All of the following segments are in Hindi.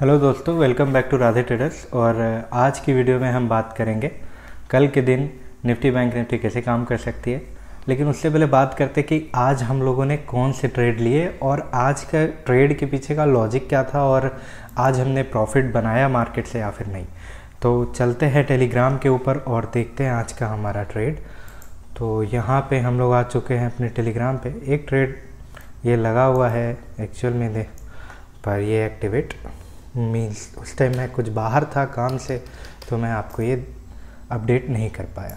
हेलो दोस्तों, welcome back to Radhe Traders. और आज की वीडियो में हम बात करेंगे कल के दिन निफ्टी बैंक निफ्टी कैसे काम कर सकती है। लेकिन उससे पहले बात करते कि आज हम लोगों ने कौन से ट्रेड लिए और आज का ट्रेड के पीछे का लॉजिक क्या था और आज हमने प्रॉफिट बनाया मार्केट से या फिर नहीं। तो चलते हैं टेलीग्राम के ऊपर और देखते हैं आज का हमारा ट्रेड। तो यहाँ पे हम लोग आ चुके हैं अपने टेलीग्राम पे। एक ट्रेड ये लगा हुआ है एक्चुअल में दे पर ये एक्टिवेट मीन्स उस टाइम मैं कुछ बाहर था काम से, तो मैं आपको ये अपडेट नहीं कर पाया।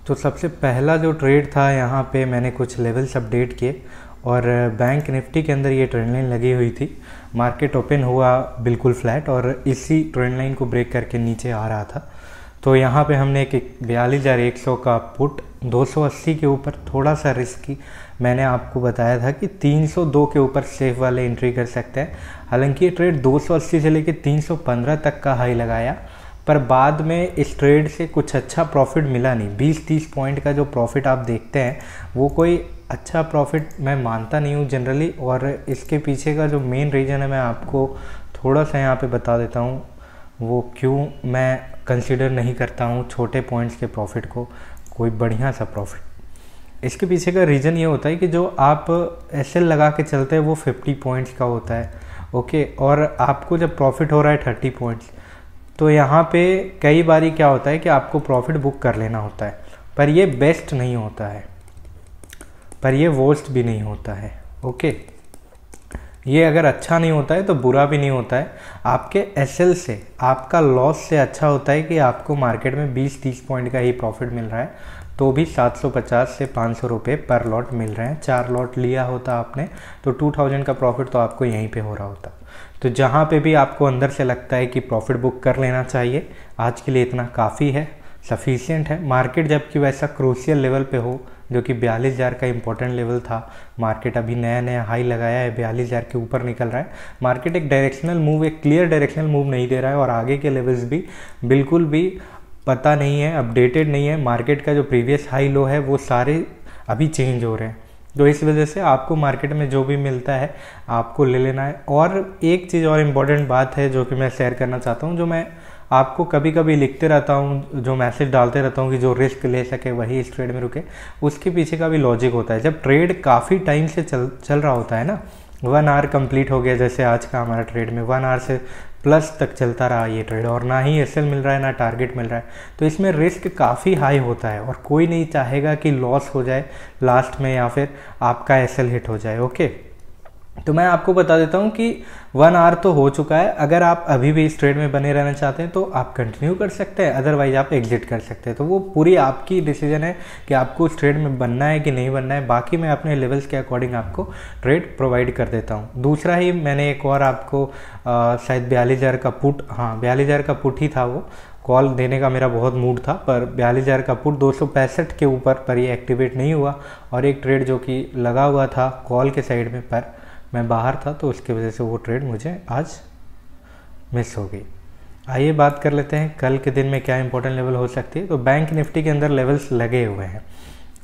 तो सबसे पहला जो ट्रेड था यहाँ पे मैंने कुछ लेवल्स अपडेट किए और बैंक निफ्टी के अंदर ये ट्रेंड लाइन लगी हुई थी। मार्केट ओपन हुआ बिल्कुल फ्लैट और इसी ट्रेंड लाइन को ब्रेक करके नीचे आ रहा था। तो यहाँ पे हमने एक 42,100 का पुट 280 के ऊपर थोड़ा सा रिस्की, मैंने आपको बताया था कि 302 के ऊपर सेफ वाले एंट्री कर सकते हैं। हालांकि ये ट्रेड 280 से लेके 315 तक का हाई लगाया, पर बाद में इस ट्रेड से कुछ अच्छा प्रॉफिट मिला नहीं। 20-30 पॉइंट का जो प्रॉफिट आप देखते हैं वो कोई अच्छा प्रॉफिट मैं मानता नहीं हूँ जनरली। और इसके पीछे का जो मेन रीज़न है मैं आपको थोड़ा सा यहाँ पे बता देता हूँ वो क्यों मैं कंसीडर नहीं करता हूँ छोटे पॉइंट्स के प्रॉफिट को कोई बढ़िया सा प्रॉफिट। इसके पीछे का रीज़न ये होता है कि जो आप एसएल लगा के चलते हैं वो 50 पॉइंट्स का होता है, ओके। और आपको जब प्रॉफिट हो रहा है 30 पॉइंट्स, तो यहाँ पे कई बारी क्या होता है कि आपको प्रॉफिट बुक कर लेना होता है। पर ये बेस्ट नहीं होता है, पर ये वर्स्ट भी नहीं होता है, ओके। ये अगर अच्छा नहीं होता है तो बुरा भी नहीं होता है। आपके एसएल से आपका लॉस से अच्छा होता है कि आपको मार्केट में 20-30 पॉइंट का ही प्रॉफिट मिल रहा है, तो भी 750 से 500 रुपये पर लॉट मिल रहे हैं। 4 लॉट लिया होता आपने तो 2000 का प्रॉफिट तो आपको यहीं पे हो रहा होता। तो जहाँ पे भी आपको अंदर से लगता है कि प्रॉफिट बुक कर लेना चाहिए, आज के लिए इतना काफ़ी है, सफिशिएंट है। मार्केट जबकि वैसा क्रूशियल लेवल पे हो जो कि 42,000 का इंपॉर्टेंट लेवल था, मार्केट अभी नया नया हाई लगाया है, 42,000 के ऊपर निकल रहा है। मार्केट एक डायरेक्शनल मूव, एक क्लियर डायरेक्शनल मूव नहीं दे रहा है और आगे के लेवल्स भी बिल्कुल भी पता नहीं है, अपडेटेड नहीं है। मार्केट का जो प्रीवियस हाई लो है वो सारे अभी चेंज हो रहे हैं। तो इस वजह से आपको मार्केट में जो भी मिलता है आपको ले लेना है। और एक चीज़ और इम्पॉर्टेंट बात है जो कि मैं शेयर करना चाहता हूँ, जो मैं आपको कभी कभी लिखते रहता हूँ, जो मैसेज डालते रहता हूँ कि जो रिस्क ले सके वही इस ट्रेड में रुके, उसके पीछे का भी लॉजिक होता है। जब ट्रेड काफ़ी टाइम से चल रहा होता है ना, 1 आवर कंप्लीट हो गया जैसे आज का हमारा ट्रेड में 1 आवर से प्लस तक चलता रहा ये ट्रेड और ना ही एसएल मिल रहा है ना टारगेट मिल रहा है, तो इसमें रिस्क काफ़ी हाई होता है और कोई नहीं चाहेगा कि लॉस हो जाए लास्ट में या फिर आपका एसएल हिट हो जाए, ओके। तो मैं आपको बता देता हूं कि 1 आवर तो हो चुका है। अगर आप अभी भी इस ट्रेड में बने रहना चाहते हैं तो आप कंटिन्यू कर सकते हैं, अदरवाइज आप एग्जिट कर सकते हैं। तो वो पूरी आपकी डिसीजन है कि आपको इस ट्रेड में बनना है कि नहीं बनना है। बाकी मैं अपने लेवल्स के अकॉर्डिंग आपको ट्रेड प्रोवाइड कर देता हूं। दूसरा ही मैंने एक और आपको शायद 42,000 का पुट, हाँ 42,000 का पुट ही था, वो कॉल देने का मेरा बहुत मूड था, पर 42,000 का पुट 265 के ऊपर पर ये एक्टिवेट नहीं हुआ। और एक ट्रेड जो कि लगा हुआ था कॉल के साइड में पर मैं बाहर था, तो उसकी वजह से वो ट्रेड मुझे आज मिस हो गई। आइए बात कर लेते हैं कल के दिन में क्या इंपॉर्टेंट लेवल हो सकती है। तो बैंक निफ्टी के अंदर लेवल्स लगे हुए हैं,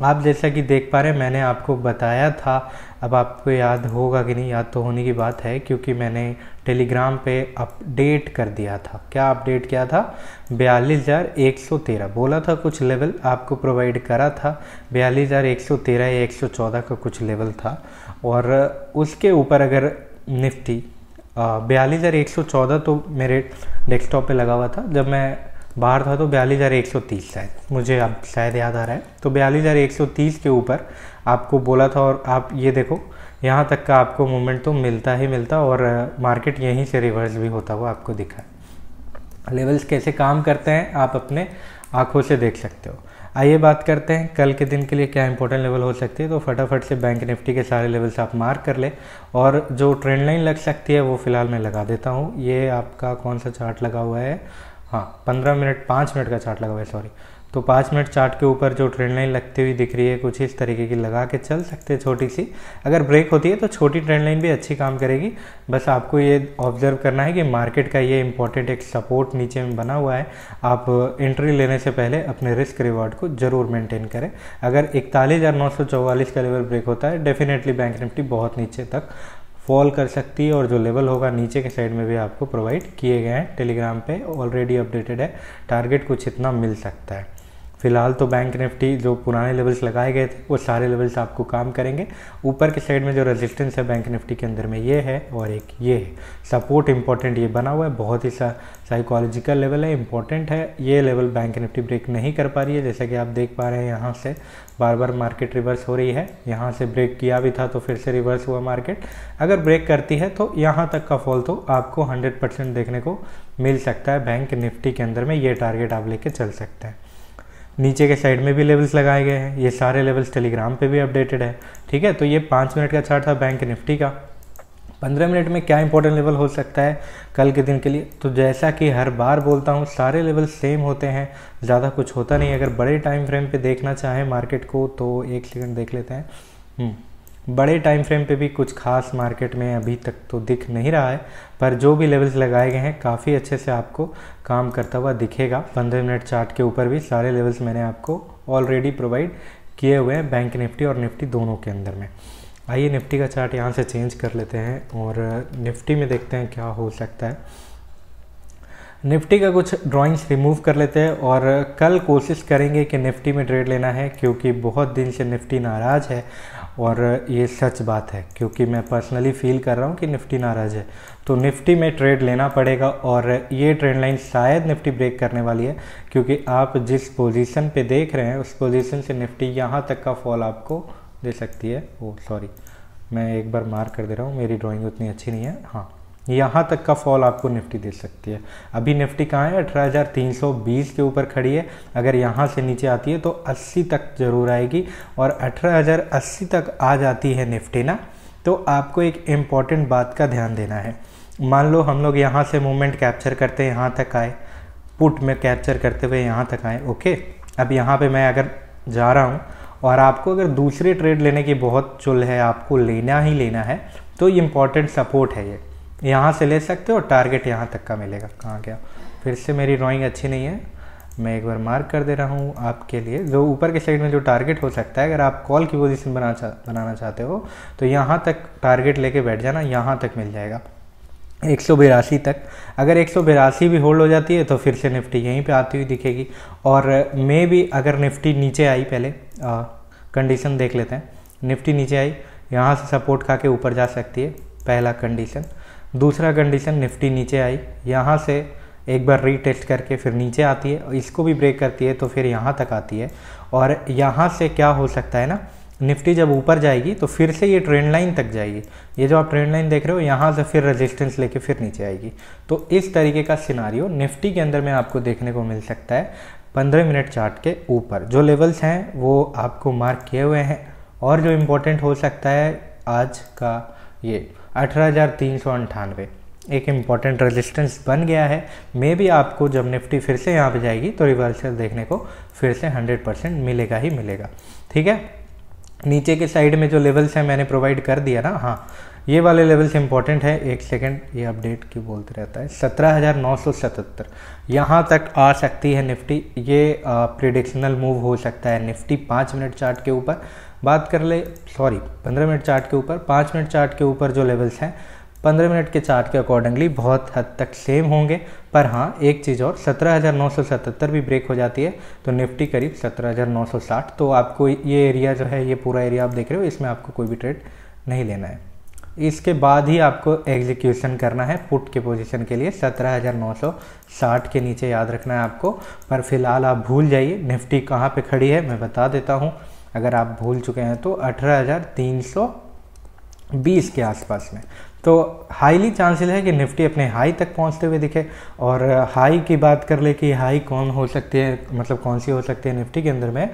आप जैसा कि देख पा रहे हैं, मैंने आपको बताया था। अब आपको याद होगा कि नहीं, याद तो होने की बात है क्योंकि मैंने टेलीग्राम पे अपडेट कर दिया था। क्या अपडेट किया था? 42,113 बोला था, कुछ लेवल आपको प्रोवाइड करा था। 42,113 या 114 का कुछ लेवल था और उसके ऊपर अगर निफ्टी 42,114 तो मेरे डेस्कटॉप पे लगा हुआ था, जब मैं बाहर था तो 42,130 शायद, मुझे अब शायद याद आ रहा है। तो 42,130 के ऊपर आपको बोला था और आप ये देखो यहाँ तक का आपको मूवमेंट तो मिलता ही मिलता और मार्केट यहीं से रिवर्स भी होता हुआ आपको दिखा है। लेवल्स कैसे काम करते हैं आप अपने आंखों से देख सकते हो। आइए बात करते हैं कल के दिन के लिए क्या इंपॉर्टेंट लेवल हो सकती है। तो फटाफट से बैंक निफ्टी के सारे लेवल्स आप मार्क कर ले और जो ट्रेंड लाइन लग सकती है वो फिलहाल मैं लगा देता हूँ। ये आपका कौन सा चार्ट लगा हुआ है? हाँ 5 मिनट का चार्ट लगा हुआ है, सॉरी। तो 5 मिनट चार्ट के ऊपर जो ट्रेंड लाइन लगती हुई दिख रही है कुछ इस तरीके की लगा के चल सकते हैं, छोटी सी। अगर ब्रेक होती है तो छोटी ट्रेंड लाइन भी अच्छी काम करेगी। बस आपको ये ऑब्जर्व करना है कि मार्केट का ये इंपॉर्टेंट एक सपोर्ट नीचे में बना हुआ है। आप एंट्री लेने से पहले अपने रिस्क रिवॉर्ड को जरूर मेंटेन करें। अगर 41,944 का लेवल ब्रेक होता है डेफिनेटली बैंक निफ्टी बहुत नीचे तक फॉल कर सकती है, और जो लेवल होगा नीचे के साइड में भी आपको प्रोवाइड किए गए हैं, टेलीग्राम पे ऑलरेडी अपडेटेड है। टारगेट कुछ इतना मिल सकता है। फिलहाल तो बैंक निफ्टी जो पुराने लेवल्स लगाए गए थे वो सारे लेवल्स आपको काम करेंगे। ऊपर के साइड में जो रेजिस्टेंस है बैंक निफ्टी के अंदर में ये है, और एक ये है सपोर्ट इंपॉर्टेंट, ये बना हुआ है, बहुत ही साइकोलॉजिकल लेवल है, इंपॉर्टेंट है। ये लेवल बैंक निफ्टी ब्रेक नहीं कर पा रही है, जैसा कि आप देख पा रहे हैं यहाँ से बार बार मार्केट रिवर्स हो रही है। यहाँ से ब्रेक किया भी था तो फिर से रिवर्स हुआ मार्केट। अगर ब्रेक करती है तो यहाँ तक का फॉल तो आपको 100% देखने को मिल सकता है बैंक निफ्टी के अंदर में। ये टारगेट आप लेके चल सकते हैं। नीचे के साइड में भी लेवल्स लगाए गए हैं, ये सारे लेवल्स टेलीग्राम पे भी अपडेटेड है। ठीक है, तो ये 5 मिनट का चार्ट था बैंक निफ्टी का। 15 मिनट में क्या इंपॉर्टेंट लेवल हो सकता है कल के दिन के लिए, तो जैसा कि हर बार बोलता हूँ सारे लेवल सेम होते हैं, ज़्यादा कुछ होता नहीं। अगर बड़े टाइम फ्रेम पे देखना चाहें मार्केट को तो एक सेकंड देख लेते हैं। बड़े टाइम फ्रेम पे भी कुछ खास मार्केट में अभी तक तो दिख नहीं रहा है, पर जो भी लेवल्स लगाए गए हैं काफ़ी अच्छे से आपको काम करता हुआ दिखेगा। 15 मिनट चार्ट के ऊपर भी सारे लेवल्स मैंने आपको ऑलरेडी प्रोवाइड किए हुए हैं बैंक निफ्टी और निफ्टी दोनों के अंदर में। आइए निफ्टी का चार्ट यहाँ से चेंज कर लेते हैं और निफ्टी में देखते हैं क्या हो सकता है। निफ्टी का कुछ ड्राइंग्स रिमूव कर लेते हैं और कल कोशिश करेंगे कि निफ्टी में ट्रेड लेना है, क्योंकि बहुत दिन से निफ्टी नाराज़ है और ये सच बात है, क्योंकि मैं पर्सनली फील कर रहा हूँ कि निफ्टी नाराज़ है। तो निफ्टी में ट्रेड लेना पड़ेगा और ये ट्रेंड लाइन शायद निफ्टी ब्रेक करने वाली है, क्योंकि आप जिस पोजीशन पे देख रहे हैं उस पोजीशन से निफ्टी यहाँ तक का फॉल आपको दे सकती है। ओह सॉरी, मैं एक बार मार्क कर दे रहा हूँ, मेरी ड्राइंग उतनी अच्छी नहीं है। हाँ, यहाँ तक का फॉल आपको निफ्टी दे सकती है। अभी निफ्टी कहाँ है, 18,320 के ऊपर खड़ी है। अगर यहाँ से नीचे आती है तो 80 तक जरूर आएगी, और 18,080 तक आ जाती है निफ्टी ना, तो आपको एक इम्पॉर्टेंट बात का ध्यान देना है। मान लो हम लोग यहाँ से मूवमेंट कैप्चर करते हैं, यहाँ तक आए, पुट में कैप्चर करते हुए यहाँ तक आए। ओके, अब यहाँ पे मैं अगर जा रहा हूँ और आपको अगर दूसरे ट्रेड लेने की बहुत चुल है, आपको लेना ही लेना है, तो इम्पॉर्टेंट सपोर्ट है ये, यहाँ से ले सकते हो, टारगेट यहाँ तक का मिलेगा। कहाँ गया, फिर से मेरी ड्राइंग अच्छी नहीं है, मैं एक बार मार्क कर दे रहा हूँ आपके लिए। जो ऊपर के साइड में जो टारगेट हो सकता है, अगर आप कॉल की पोजीशन बनाना चाहते हो तो यहाँ तक टारगेट लेके बैठ जाना, यहाँ तक मिल जाएगा 182 तक। अगर 182 भी होल्ड हो जाती है तो फिर से निफ्टी यहीं पे आती हुई दिखेगी। और मे भी अगर निफ्टी नीचे आई, पहले कंडीशन देख लेते हैं। निफ्टी नीचे आई, यहाँ से सपोर्ट खा के ऊपर जा सकती है, पहला कंडीशन। दूसरा कंडीशन, निफ्टी नीचे आई, यहाँ से एक बार रीटेस्ट करके फिर नीचे आती है, इसको भी ब्रेक करती है तो फिर यहाँ तक आती है। और यहाँ से क्या हो सकता है ना, निफ्टी जब ऊपर जाएगी तो फिर से ये ट्रेंड लाइन तक जाएगी। ये जो आप ट्रेंड लाइन देख रहे हो, यहाँ से फिर रेजिस्टेंस लेके फिर नीचे आएगी। तो इस तरीके का सिनारियो निफ्टी के अंदर में आपको देखने को मिल सकता है 15 मिनट चार्ट के ऊपर। जो लेवल्स हैं वो आपको मार्क किए हुए हैं, और जो इम्पोर्टेंट हो सकता है आज का ये 18,398 एक इम्पॉर्टेंट रेजिस्टेंस बन गया है। मे भी आपको जब निफ्टी फिर से यहाँ पे जाएगी तो रिवर्सल देखने को फिर से 100% मिलेगा ही मिलेगा। ठीक है, नीचे के साइड में जो लेवल्स हैं मैंने प्रोवाइड कर दिया ना। हाँ, ये वाले लेवल्स इंपॉर्टेंट है। एक सेकंड, ये अपडेट क्यों बोलते रहता है। 17,977 यहाँ तक आ सकती है निफ्टी। ये प्रिडिक्शनल मूव हो सकता है निफ्टी 5 मिनट चार्ट के ऊपर बात कर ले, सॉरी 15 मिनट चार्ट के ऊपर। 5 मिनट चार्ट के ऊपर जो लेवल्स हैं 15 मिनट के चार्ट के अकॉर्डिंगली बहुत हद तक सेम होंगे। पर हाँ, एक चीज़ और, 17,977 भी ब्रेक हो जाती है तो निफ्टी करीब 17,960। तो आपको ये एरिया जो है, ये पूरा एरिया आप देख रहे हो, इसमें आपको कोई भी ट्रेड नहीं लेना है। इसके बाद ही आपको एग्जीक्यूशन करना है पुट के पोजीशन के लिए। 17,960 के नीचे याद रखना है आपको। पर फिलहाल आप भूल जाइए निफ्टी कहाँ पे खड़ी है, मैं बता देता हूँ। अगर आप भूल चुके हैं तो 18,320 के आसपास में। तो हाईली चांसेस है कि निफ्टी अपने हाई तक पहुंचते हुए दिखे। और हाई की बात कर ले कि हाई कौन हो सकती है, मतलब कौन सी हो सकती है निफ्टी के अंदर में,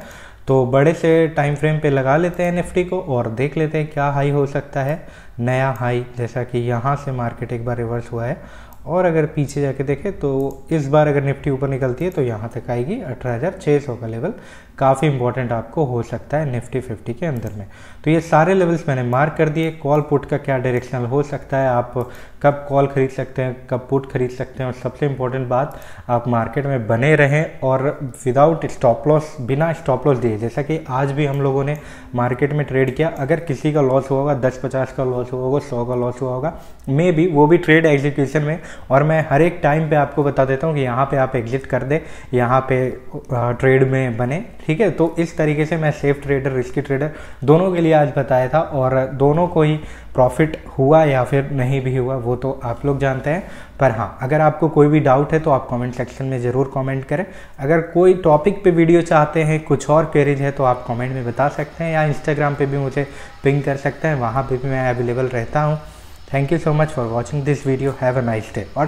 तो बड़े से टाइम फ्रेम पे लगा लेते हैं निफ्टी को और देख लेते हैं क्या हाई हो सकता है, नया हाई। जैसा कि यहाँ से मार्केट एक बार रिवर्स हुआ है, और अगर पीछे जाके देखें तो इस बार अगर निफ्टी ऊपर निकलती है तो यहाँ तक आएगी 18,600 का लेवल काफ़ी इंपॉर्टेंट आपको हो सकता है निफ्टी 50 के अंदर में। तो ये सारे लेवल्स मैंने मार्क कर दिए। कॉल पुट का क्या डायरेक्शनल हो सकता है, आप कब कॉल खरीद सकते हैं, कब पुट खरीद सकते हैं, और सबसे इंपॉर्टेंट बात, आप मार्केट में बने रहें और विदाउट स्टॉप लॉस, बिना स्टॉप लॉस दिए। जैसा कि आज भी हम लोगों ने मार्केट में ट्रेड किया, अगर किसी का लॉस हुआ होगा, 10-50 का लॉस हुआ होगा, 100 का लॉस हुआ होगा, मे बी वो भी ट्रेड एग्जीक्यूशन में, और मैं हर एक टाइम पे आपको बता देता हूँ कि यहाँ पे आप एग्जिट कर दे, यहाँ पे ट्रेड में बने, ठीक है। तो इस तरीके से मैं सेफ ट्रेडर, रिस्की ट्रेडर दोनों के लिए आज बताया था, और दोनों को ही प्रॉफिट हुआ या फिर नहीं भी हुआ वो तो आप लोग जानते हैं। पर हाँ, अगर आपको कोई भी डाउट है तो आप कमेंट सेक्शन में ज़रूर कमेंट करें। अगर कोई टॉपिक पे वीडियो चाहते हैं, कुछ और क्वेरीज है तो आप कमेंट में बता सकते हैं, या इंस्टाग्राम पे भी मुझे पिंग कर सकते हैं, वहाँ पे भी मैं अवेलेबल रहता हूँ। Thank you so much for watching this video. Have a nice day. और